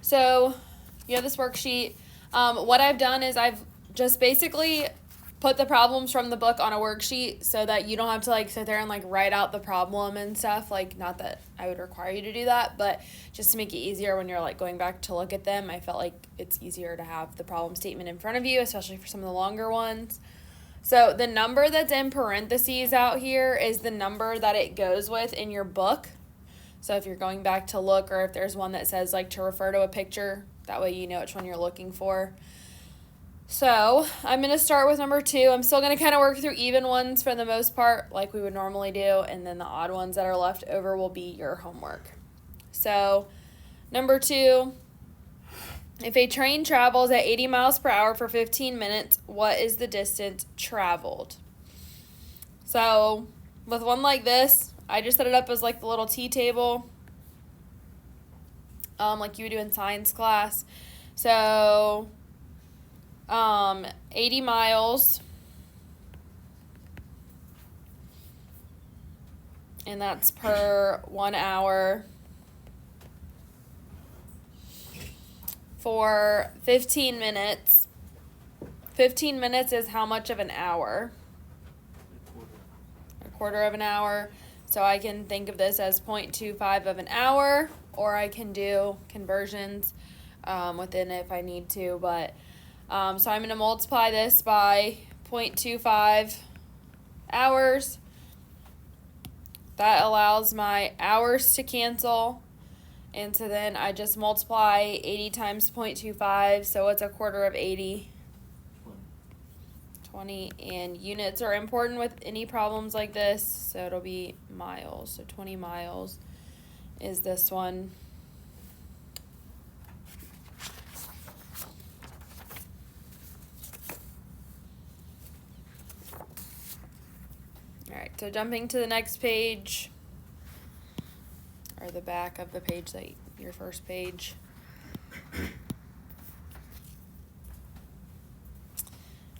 So you have this worksheet. What I've done is I've just basically put the problems from the book on a worksheet so that you don't have to like sit there and like write out the problem and stuff. Like, not that I would require you to do that, but just to make it easier when you're like going back to look at them, I felt like it's easier to have the problem statement in front of you, especially for some of the longer ones. So the number that's in parentheses out here is the number that it goes with in your book. So if you're going back to look, or if there's one that says like to refer to a picture, that way you know which one you're looking for. So I'm going to start with number 2. I'm still going to kind of work through even ones for the most part, like we would normally do, and then the odd ones that are left over will be your homework. So number 2, if a train travels at 80 miles per hour for 15 minutes, what is the distance traveled? So with one like this, I just set it up as like the little T-table, like you would do in science class. So 80 miles, and that's per 1 hour, for 15 minutes. 15 minutes is how much of an hour? A quarter of an hour. So I can think of this as 0.25 of an hour, or I can do conversions within it if I need to. But so I'm going to multiply this by 0.25 hours. That allows my hours to cancel. And so then I just multiply 80 times 0.25. So what's a quarter of 80? 20. And units are important with any problems like this. So it'll be miles. So 20 miles is this one. All right, so jumping to the next page, or the back of the page, that your first page.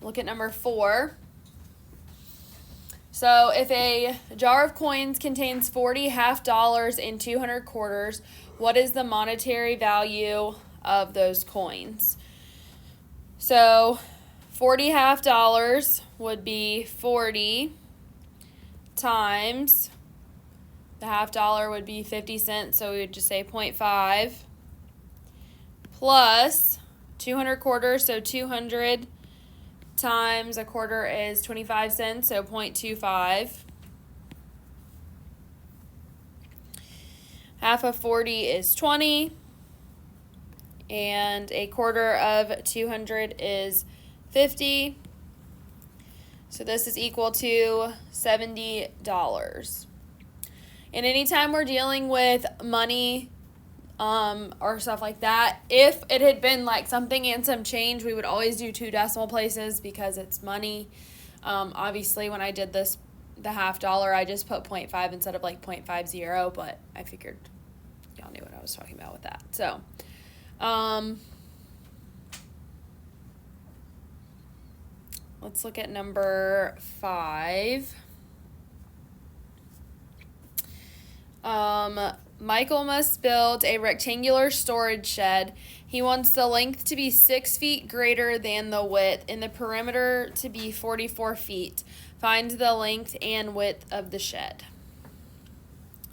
Look at number 4. So if a jar of coins contains 40 half dollars and 200 quarters, what is the monetary value of those coins? So 40 half dollars would be 40 times, the half dollar would be 50 cents, so we would just say 0.5, plus 200 quarters, so 200 times a quarter is 25 cents, so 0.25. Half of 40 is 20, and a quarter of 200 is 50. So this is equal to $70. And anytime we're dealing with money or stuff like that, if it had been like something and some change, we would always do 2 decimal places because it's money. Obviously, when I did this, the half dollar, I just put 0.5 instead of like 0.50, but I figured y'all knew what I was talking about with that. So, let's look at number 5. Michael must build a rectangular storage shed. He wants the length to be 6 feet greater than the width and the perimeter to be 44 feet. Find the length and width of the shed.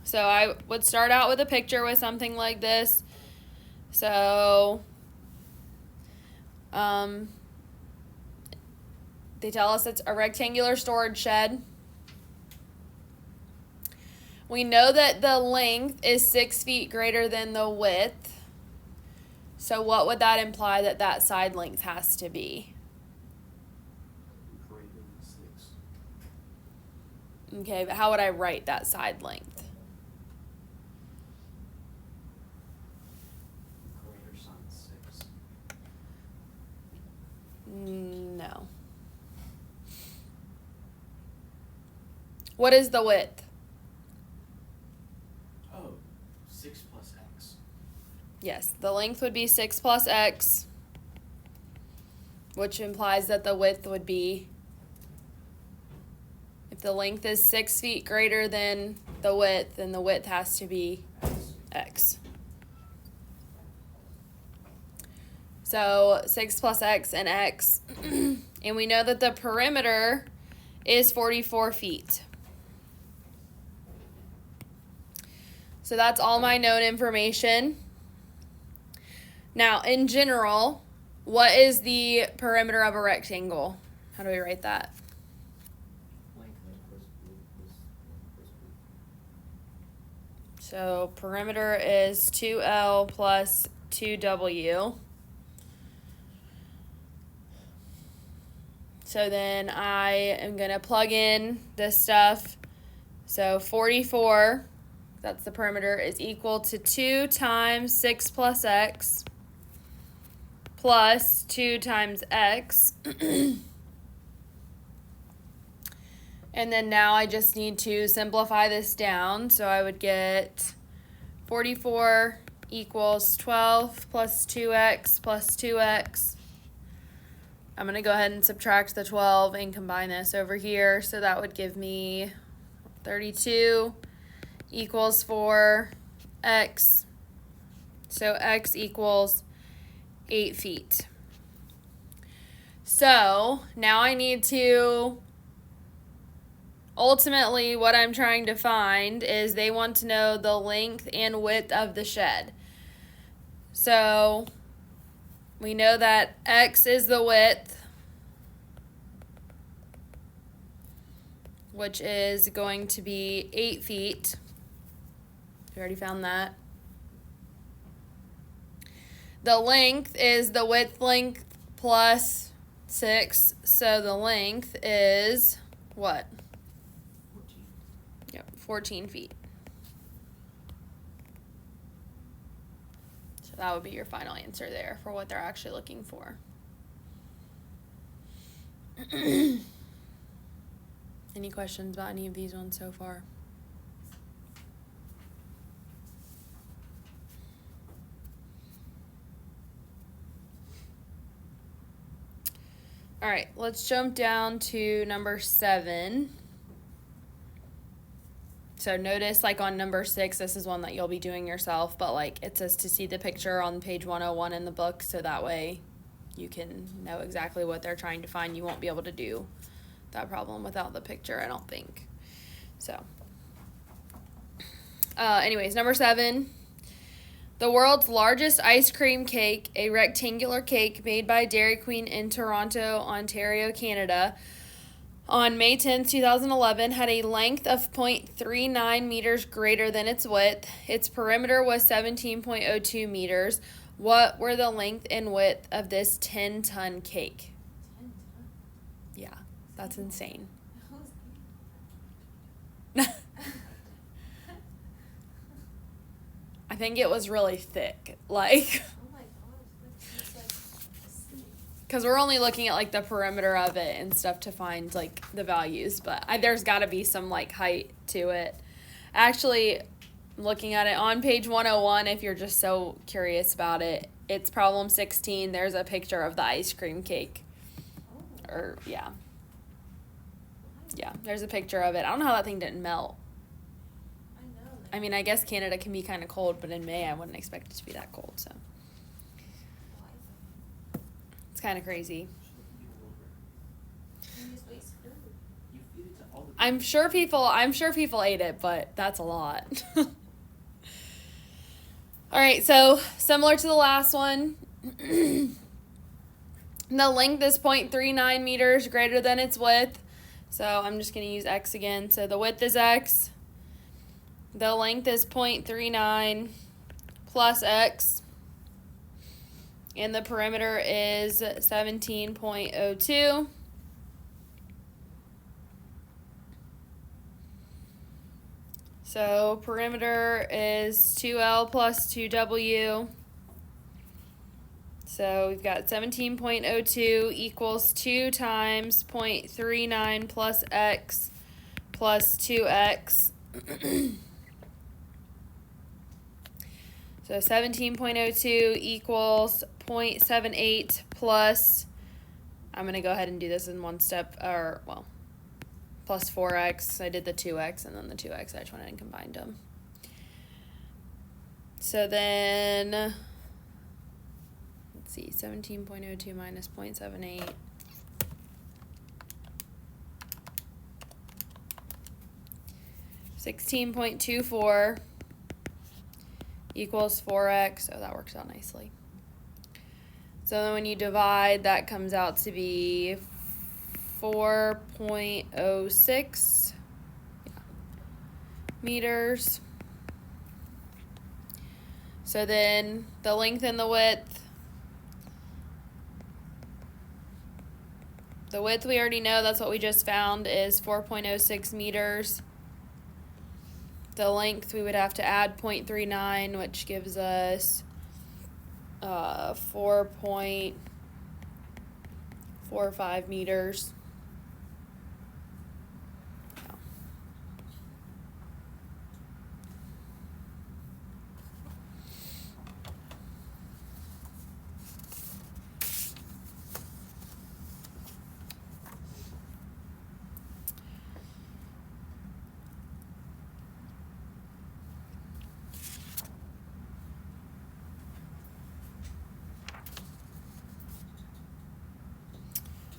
So I would start out with a picture with something like this. So they tell us it's a rectangular storage shed. We know that the length is 6 feet greater than the width. So what would that imply that that side length has to be? Greater than 6. Okay, but how would I write that side length? Greater sign 6. No. What is the width? 6 plus x. Yes, the length would be 6 plus x, which implies that the width would be, if the length is 6 feet greater than the width, then the width has to be x. So 6 plus x and x. And we know that the perimeter is 44 feet. So that's all my known information. Now, in general, what is the perimeter of a rectangle? How do we write that? So perimeter is 2L plus 2W. So then I am going to plug in this stuff. So 44, that's the perimeter, is equal to 2 times 6 plus x plus 2 times x. And then now I just need to simplify this down. So I would get 44 equals 12 plus 2x plus 2x. I'm going to go ahead and subtract the 12 and combine this over here. So that would give me 32 equals 4x. So x equals 8 feet. So now I need to, ultimately what I'm trying to find is they want to know the length and width of the shed. So we know that x is the width, which is going to be 8 feet. We already found that. The length is the width length plus 6. So the length is what? 14. Yep, 14 feet. So that would be your final answer there for what they're actually looking for. Any questions about any of these ones so far? All right, let's jump down to number 7. So notice, like on number 6, this is one that you'll be doing yourself, but like it says to see the picture on page 101 in the book, so that way you can know exactly what they're trying to find. You won't be able to do that problem without the picture, I don't think. So, anyways, number 7. The world's largest ice cream cake, a rectangular cake made by Dairy Queen in Toronto, Ontario, Canada, on May 10, 2011, had a length of 0.39 meters greater than its width. Its perimeter was 17.02 meters. What were the length and width of this 10-ton cake? 10 tons. Yeah, that's insane. I think it was really thick, like, Oh my gosh, that's like asleep. because we're only looking at, like, the perimeter of it and stuff to find, like, the values, but there's got to be some, like, height to it. Actually, looking at it on page 101, if you're just so curious about it, it's problem 16. There's a picture of the ice cream cake. Oh, Or, yeah. wow. Yeah, there's a picture of it. I don't know how that thing didn't melt. I know. I mean, I guess Canada can be kind of cold, but in May I wouldn't expect it to be that cold, so Why? it's kind of crazy. You just waste food. You feed it to all the I'm sure people ate it, but that's a lot. All right, so similar to the last one, the length is 0.39 meters greater than its width. So I'm just going to use x again. So the width is x. The length is 0.39 plus x. And the perimeter is 17.02. So perimeter is 2L plus 2W. So we've got 17.02 equals 2 times 0.39 plus x plus 2x. So 17.02 equals 0.78 plus, I'm going to go ahead and do this in one step, plus 4x. I did the 2x and then the 2x. I just went ahead and combined them. So then, let's let's see, 17.02 minus 0.78. $16.24 equals 4x. Oh, that works out nicely. So then when you divide, that comes out to be 4.06 meters. So then the length and the width. The width we already know, that's what we just found, is 4.06 meters. The length, we would have to add 0.39, which gives us 4.45 meters.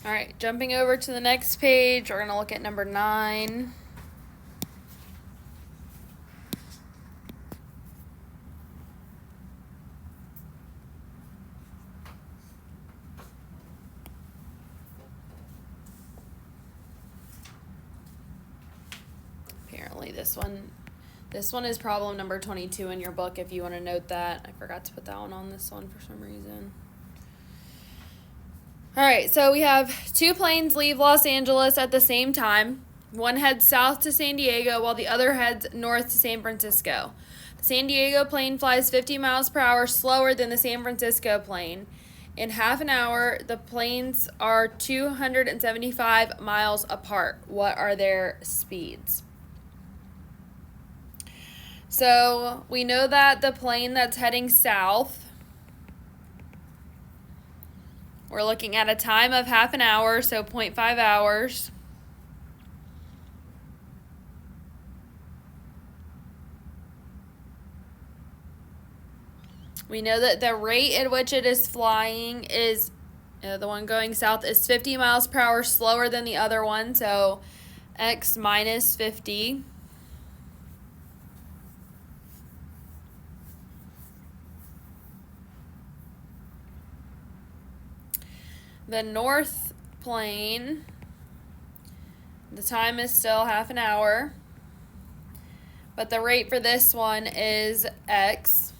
All right, jumping over to the next page, we're going to look at number 9. Apparently this one is problem number 22 in your book if you want to note that. I forgot to put that one on this one for some reason. All right, so we have 2 planes leave Los Angeles at the same time. One heads south to San Diego while the other heads north to San Francisco. The San Diego plane flies 50 miles per hour slower than the San Francisco plane. In half an hour, the planes are 275 miles apart. What are their speeds? So we know that the plane that's heading south, we're looking at a time of half an hour, so 0.5 hours. We know that the rate at which it is flying is, the one going south is 50 miles per hour slower than the other one, so x minus 50. The north plane, the time is still half an hour, but the rate for this one is x.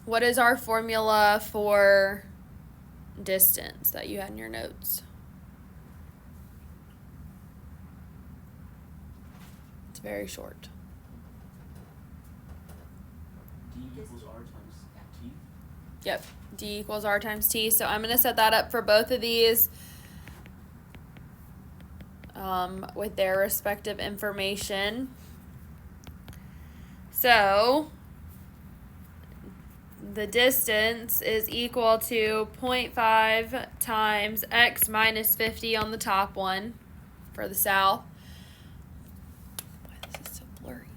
What is our formula for distance that you had in your notes? It's very short. D equals R times T. Yep, D equals R times T. So I'm going to set that up for both of these with their respective information. So the distance is equal to 0.5 times x minus 50 on the top one for the south. Why this is so blurry.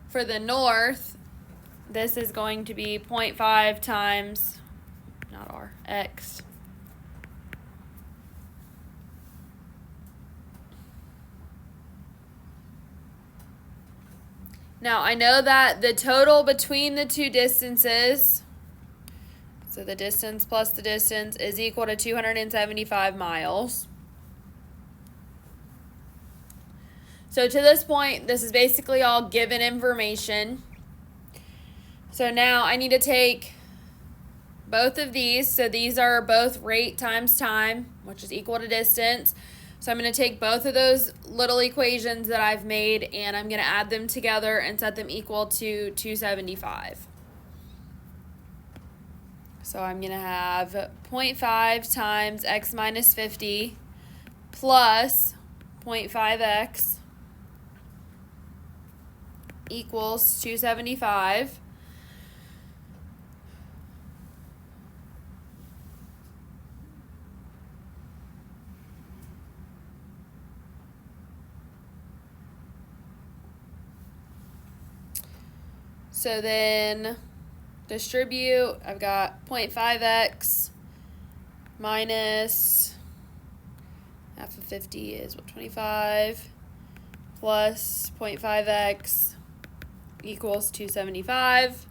For the north, this is going to be 0.5 times, not r, x. Now, I know that the total between the two distances, so the distance plus the distance, is equal to 275 miles. So to this point, this is basically all given information. So now I need to take both of these. So these are both rate times time, which is equal to distance. So I'm going to take both of those little equations that I've made and I'm going to add them together and set them equal to 275. So I'm going to have 0.5 times x minus 50 plus 0.5x equals 275. So then distribute, I've got 0.5x minus half of 50 is what, 25, plus 0.5x equals 275.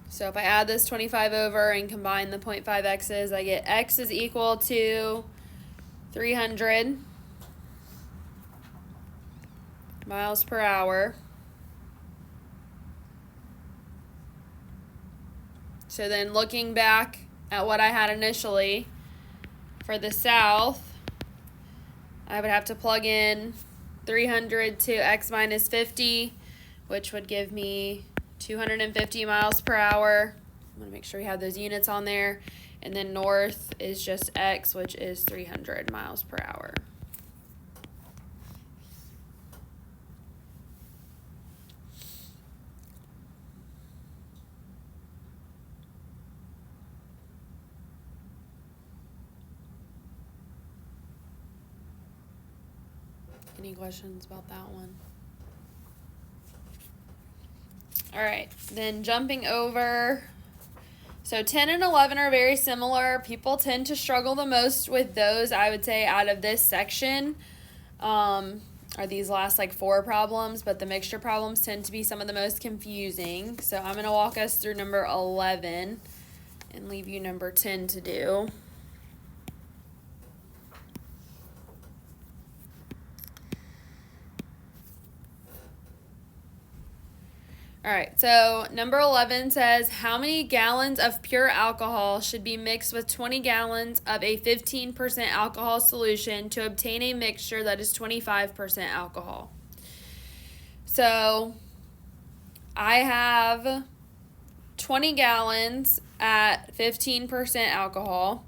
So if I add this 25 over and combine the 0.5x's, I get x is equal to 300 miles per hour. So then looking back at what I had initially for the south, I would have to plug in 300 to x minus 50, which would give me 250 miles per hour. I'm going to make sure we have those units on there. And then north is just x, which is 300 miles per hour. Any questions about that one? All right, then jumping over. So 10 and 11 are very similar. People tend to struggle the most with those, I would say, out of this section. Are these last like 4 problems, but the mixture problems tend to be some of the most confusing. So I'm going to walk us through number 11 and leave you number 10 to do. All right, so number 11 says, how many gallons of pure alcohol should be mixed with 20 gallons of a 15% alcohol solution to obtain a mixture that is 25% alcohol? So I have 20 gallons at 15% alcohol.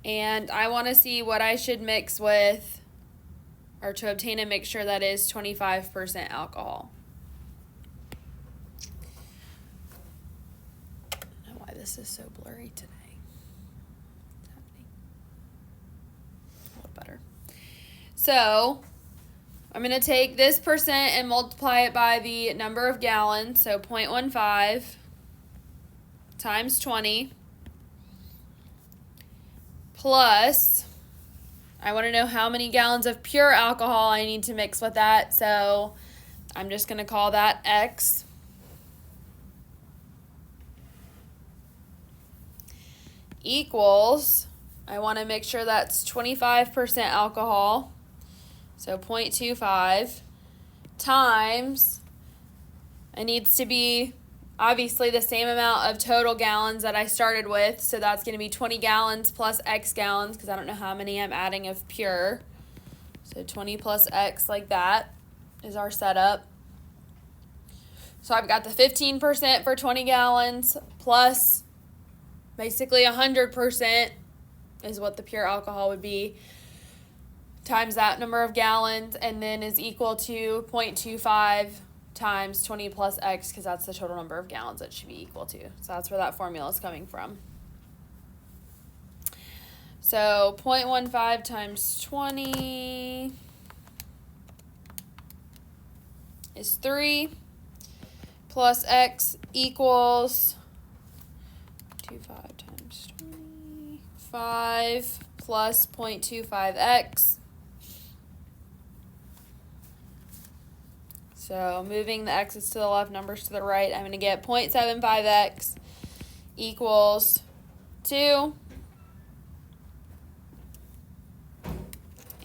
And I want to see what I should mix with, or to obtain a mixture that is 25% alcohol. I don't know why this is so blurry today. What's happening? A little better. So I'm going to take this percent and multiply it by the number of gallons. So 0.15 times 20 plus, I want to know how many gallons of pure alcohol I need to mix with that, so I'm just going to call that X. Equals, I want to make sure that's 25% alcohol, so 0.25, times, it needs to be obviously the same amount of total gallons that I started with, so that's going to be 20 gallons plus X gallons, because I don't know how many I'm adding of pure. So 20 plus X, like that, is our setup. So I've got the 15% for 20 gallons, plus basically 100% is what the pure alcohol would be, times that number of gallons, and then is equal to 0.25 times 20 plus X, because that's the total number of gallons it should be equal to. So that's where that formula is coming from. So 0.15 times 20 is 3, plus X equals 25 times 25 plus 0.25X. So moving the x's to the left, numbers to the right, I'm going to get 0.75x equals 2.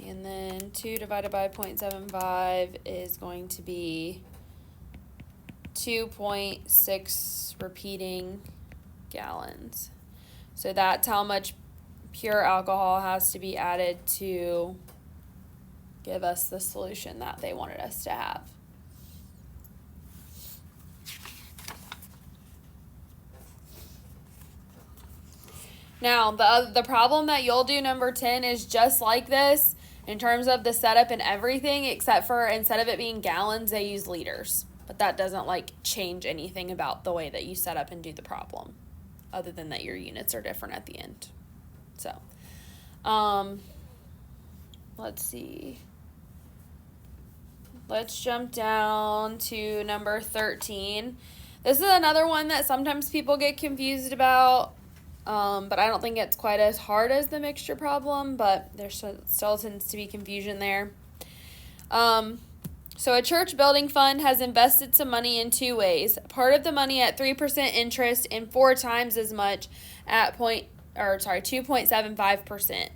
And then 2 divided by 0.75 is going to be 2.6 repeating gallons. So that's how much pure alcohol has to be added to give us the solution that they wanted us to have. Now, the problem that you'll do number 10 is just like this in terms of the setup and everything, except for instead of it being gallons, they use liters. But that doesn't like change anything about the way that you set up and do the problem. other than that your units are different at the end. So, let's see. Let's jump down to number 13. This is another one that sometimes people get confused about, but I don't think it's quite as hard as the mixture problem, but there still tends to be confusion there. So a church building fund has invested some money in two ways. Part of the money at 3% interest and 4 times as much at 2.75%.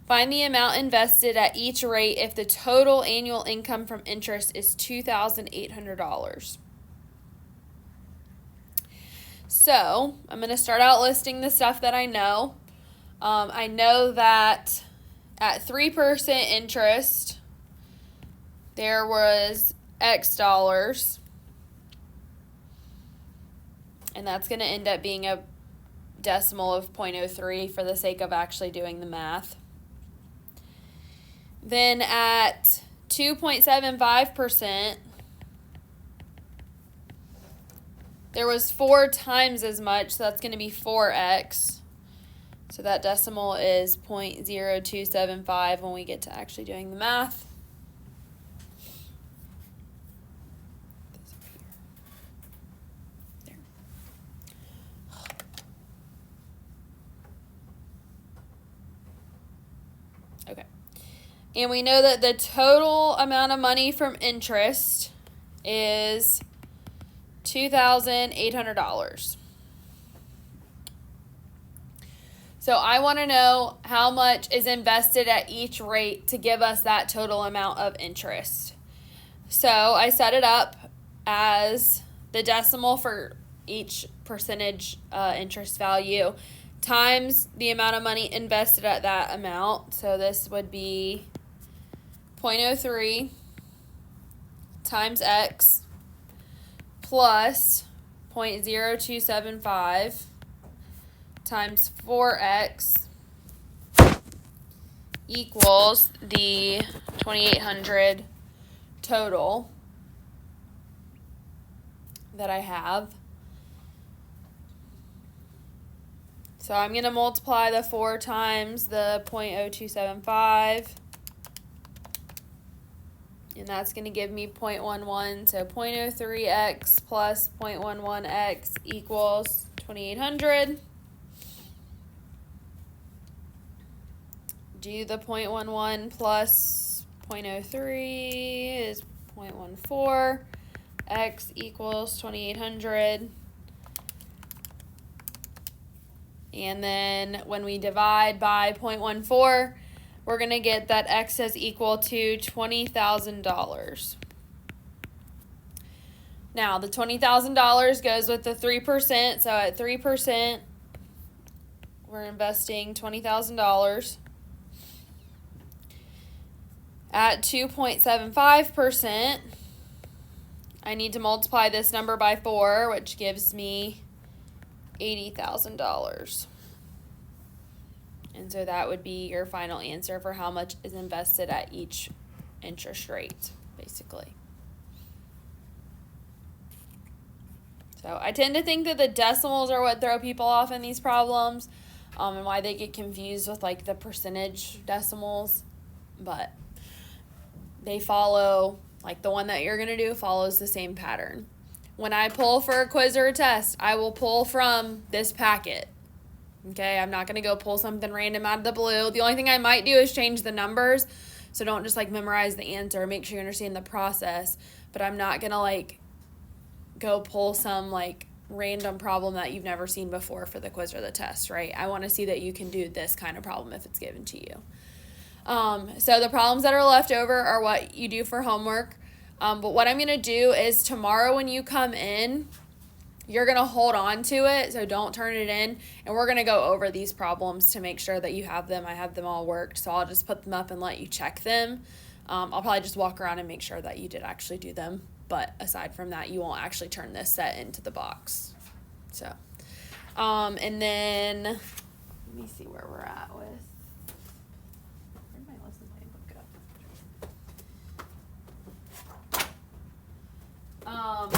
Find the amount invested at each rate if the total annual income from interest is $2,800. So I'm going to start out listing the stuff that I know. I know that at 3% interest, there was X dollars, and that's going to end up being a decimal of 0.03 for the sake of actually doing the math. Then at 2.75%, there was 4 times as much, so that's going to be 4x. So that decimal is 0.0275 when we get to actually doing the math. Okay. And we know that the total amount of money from interest is $2,800. So I want to know how much is invested at each rate to give us that total amount of interest. So I set it up as the decimal for each percentage interest value times the amount of money invested at that amount. So this would be 0.03 times x plus 0.0275 times 4x equals the 2,800 total that I have. So I'm going to multiply the 4 times the 0.0275, and that's going to give me 0.11. So 0.03x plus 0.11x equals 2,800. Do the 0.11 plus 0.03 is 0.14. X equals 2,800. And then when we divide by 0.14, we're going to get that x is equal to $20,000. Now, the $20,000 goes with the 3%. So at 3%, we're investing $20,000. At 2.75%, I need to multiply this number by 4, which gives me $80,000. And so that would be your final answer for how much is invested at each interest rate, basically. So I tend to think that the decimals are what throw people off in these problems, and why they get confused with like the percentage decimals, but they follow, like the one that you're going to do follows the same pattern. When I pull for a quiz or a test, I will pull from this packet. Okay, I'm not going to go pull something random out of the blue. The only thing I might do is change the numbers, so don't just like memorize the answer. Make sure you understand the process, but I'm not going to like go pull some like random problem that you've never seen before for the quiz or the test, right? I want to see that you can do this kind of problem if it's given to you. So the problems that are left over are what you do for homework. But what I'm going to do is tomorrow when you come in, you're going to hold on to it, so don't turn it in, and we're going to go over these problems to make sure that you have them. I have them all worked, so I'll just put them up and let you check them. I'll probably just walk around and make sure that you did actually do them, but aside from that, you won't actually turn this set into the box. So, and then, let me see where we're at with. Where'd my lesson plan book go?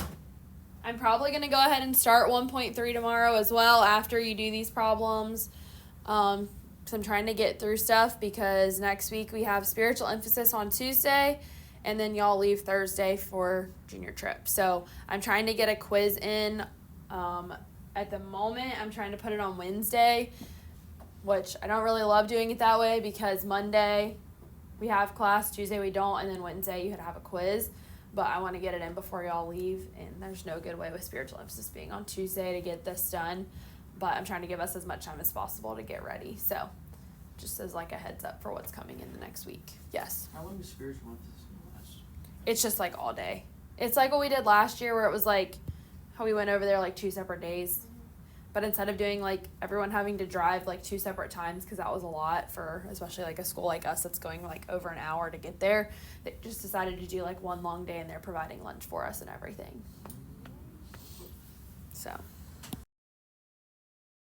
I'm probably going to go ahead and start 1.3 tomorrow as well after you do these problems. So I'm trying to get through stuff because next week we have spiritual emphasis on Tuesday, and then y'all leave Thursday for junior trip. So I'm trying to get a quiz in. At the moment, I'm trying to put it on Wednesday, which I don't really love doing it that way because Monday we have class, Tuesday we don't, and then Wednesday you have a quiz. But I want to get it in before y'all leave, and there's no good way with spiritual emphasis being on Tuesday to get this done. But I'm trying to give us as much time as possible to get ready. So just as like a heads up for what's coming in the next week. Yes. How long is spiritual emphasis gonna last? It's just like all day. It's like what we did last year where it was like how we went over there like 2 separate days. But instead of doing like everyone having to drive like 2 separate times because that was a lot for especially like a school like us that's going like over an hour to get there, they just decided to do like one long day and they're providing lunch for us and everything. So